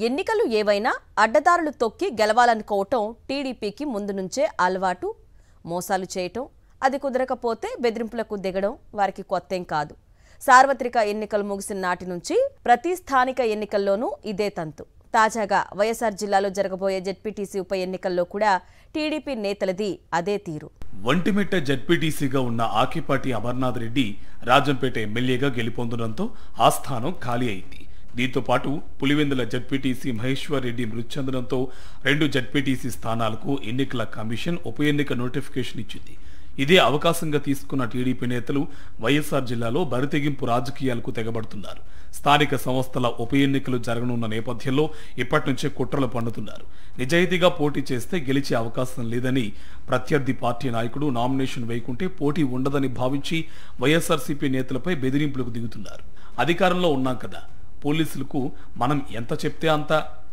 ఎన్నికలు ఏవైనా అడ్డదారులు తొక్కి గెలవాలనుకోవటం టీడీపీకి ముందు నుంచే అలవాటు. మోసాలు చేయటం, అది కుదరకపోతే బెదిరింపులకు దిగడం వారికి కొత్తేం కాదు. సార్వత్రిక ఎన్నికలు ముగిసిన నాటి నుంచి ప్రతి స్థానిక ఎన్నికల్లోనూ ఇదే తంతు. తాజాగా వైఎస్ఆర్ జిల్లాలో జరగబోయే జెడ్పీటీసీ ఉప ఎన్నికల్లో కూడా టీడీపీ నేతలది అదే తీరు. ఒంటిమిట్ట జెడ్పీటీసీగా ఉన్న ఆకిపాటి అమర్నాథ్ రెడ్డి రాజంపేట ఎమ్మెల్యేగా గెలుపొందడంతో ఆ స్థానం ఖాళీ అయింది. దీంతో పాటు పులివెందుల జెడ్పీటీసీ మహేశ్వర్ రెడ్డి మృతి చెందడంతో 2 జెడ్పీటీసీ స్థానాలకు ఎన్నికల కమిషన్ ఉప ఎన్నిక నోటిఫికేషన్ ఇచ్చింది. ఇదే అవకాశంగా తీసుకున్న టీడీపీ నేతలు వైఎస్ఆర్ జిల్లాలో బరితెగింపు రాజకీయాలకు తెగబడుతున్నారు. స్థానిక సంస్థల ఉప ఎన్నికలు జరగనున్న నేపథ్యంలో ఇప్పటి నుంచే కుట్రలు పన్నుతున్నారు. నిజాయితీగా పోటీ చేస్తే గెలిచే అవకాశం లేదని ప్రత్యర్థి పార్టీ నాయకుడు నామినేషన్ వేయకుంటే పోటీ ఉండదని భావించి వైఎస్ఆర్సీపీ నేతలపై బెదిరింపులకు దిగుతున్నారు. అధికారంలో ఉన్నాం కదా, పోలీసులకు మనం ఎంత చెప్తే అంత,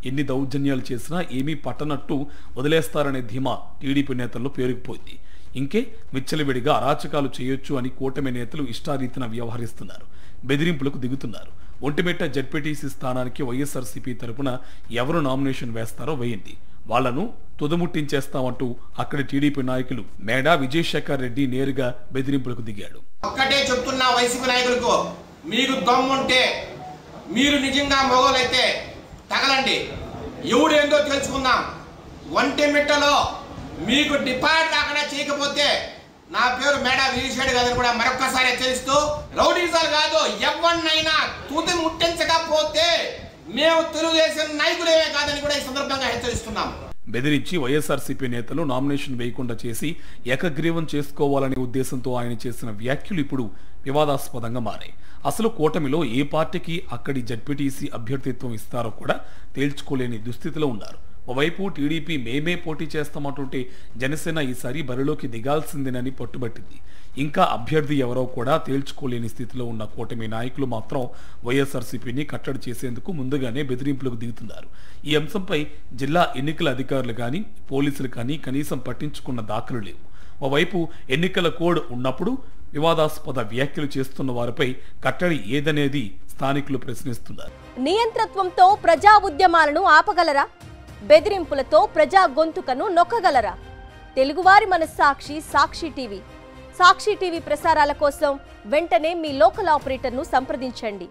ఎన్ని దౌర్జన్యాలు చేసినా ఏమీ పట్టనట్టు వదిలేస్తారనే ధీమా టీడీపీ నేతల్లో పేరుకుపోయింది. ఇంకే విచ్చలవిడిగా అరాచకాలు చేయొచ్చు అని కూటమి నేతలు ఇష్టారీతిన వ్యవహరిస్తున్నారు, బెదిరింపులకు దిగుతున్నారు. ఒంటిమిట్ట జెడ్పీటీసీ స్థానానికి వైఎస్ఆర్సీపీ తరపున ఎవరు నామినేషన్ వేస్తారో వేయండి, వాళ్లను తుదముట్టించేస్తామంటూ అక్కడి టీడీపీ నాయకులు మేడా విజయశేఖర్ రెడ్డి నేరుగా బెదిరింపులకు దిగాడు. ఒక్కటే చెప్తున్నా వైసీపీ నాయకులకు, మీకు దమ్ముంటే మీరు నిజంగా మొగోలైతే తగలండి, ఎవడేందో తెలుసుకుందాం. ఒంటిమిట్టలో మీకు డిపాజిట్ రాకుండా చేయకపోతే నా పేరు మేడా విజయశేఖర్ గారిని కూడా మరొక్కసారి హెచ్చరిస్తూ, రౌడీజాలు కాదు ఎవరినైనా తుది ముట్టించకపోతే మేము తెలుగుదేశం నాయకులేమే కాదని కూడా ఈ సందర్భంగా హెచ్చరిస్తున్నాం. బెదిరించి వైఎస్ఆర్సీపీ నేతలు నామినేషన్ వేయకుండా చేసి ఏకగ్రీవం చేసుకోవాలనే ఉద్దేశంతో ఆయన చేసిన వ్యాఖ్యలు ఇప్పుడు వివాదాస్పదంగా మారాయి. అసలు కూటమిలో ఏ పార్టీకి అక్కడి జెడ్పీటీసీ అభ్యర్థిత్వం ఇస్తారో కూడా తేల్చుకోలేని దుస్థితిలో ఉన్నారు. ఓవైపు టీడీపీ మేమే పోటీ చేస్తామంటుంటే జనసేన ఈసారి బరిలోకి దిగాల్సిందేనని పట్టుబట్టింది. ఇంకా అభ్యర్థి ఎవరో కూడా తేల్చుకోలేని స్థితిలో ఉన్న కూటమి నాయకులు మాత్రం వైఎస్ఆర్సీపీని కట్టడి చేసేందుకు ముందుగానే బెదిరింపులకు దిగుతున్నారు. ఈ అంశంపై జిల్లా ఎన్నికల అధికారులు కానీ పోలీసులు కానీ కనీసం పట్టించుకున్న దాఖలు లేవు. ఓవైపు ఎన్నికల కోడ్ ఉన్నప్పుడు వివాదాస్పద వ్యాఖ్యలు చేస్తున్న వారిపై కట్టడి ఏదనేది స్థానికులు ప్రశ్నిస్తున్నారు. నియంతృత్వంతో ప్రజా ఉద్యమాలను ఆపగలరా? బెదిరింపులతో ప్రజా గొంతుకను నొక్కగలరా? తెలుగువారి మనస్సాక్షి సాక్షి టీవీ. సాక్షి టీవీ ప్రసారాల కోసం వెంటనే మీ లోకల్ ఆపరేటర్ను సంప్రదించండి.